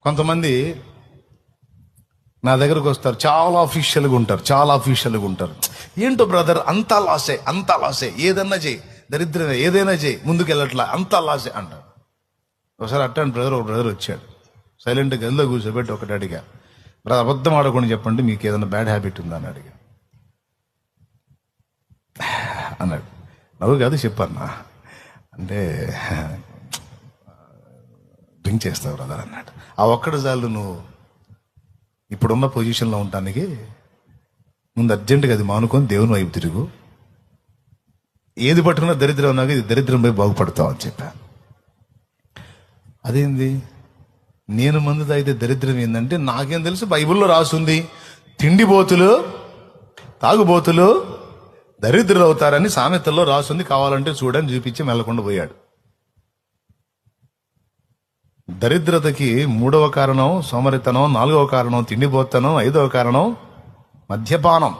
కొంతమంది నా దగ్గరకు వస్తారు, చాలా అఫీషియల్గా ఉంటారు. ఏంటో బ్రదర్ అంతా లాసే, ఏదన్నా చేయి, దరిద్రమే ఏదైనా చేయి, ముందుకెళ్ళట్లా, అంతా లాసే అంటారు. ఒకసారి అట్టాను బ్రదర్, ఒక బ్రదర్ వచ్చాడు, సైలెంట్గా గదిలో కూర్చోబెట్టి ఒకటి అడిగా, బ్రదర్ అబద్ధం ఆడకుండా చెప్పండి, మీకు ఏదైనా బ్యాడ్ హ్యాబిట్ ఉందా అని అడిగా. అన్నాడు. నవ్వు కాదు చెప్పన్నా అంటే, డ్రింక్ చేస్తావు బ్రదర్ అన్నాడు. ఆ ఒక్కడు చాలు నువ్వు ఇప్పుడున్న పొజిషన్లో ఉండటానికి. ముందు అర్జెంటుగా అది మానుకొని దేవుని వైపు తిరుగు. ఏది పట్టుకున్నా దరిద్రం ఉన్నాక ఇది దరిద్రం పోయి బాగుపడతావు అని చెప్పా. అదేంది, నేను మందు తాగితే దరిద్రం ఏంటంటే, నాకేం తెలుసు, బైబిల్లో రాసుంది తిండిబోతులు తాగుబోతులు దరిద్రులు అవుతారని సామెతల్లో రాసుంది, కావాలంటే చూడని చూపించి మెల్లకుండా పోయాడు. దరిద్రతకి 3వ కారణం సోమరితనం, 4వ కారణం తిండిపోతనం, 5వ కారణం మద్యపానం.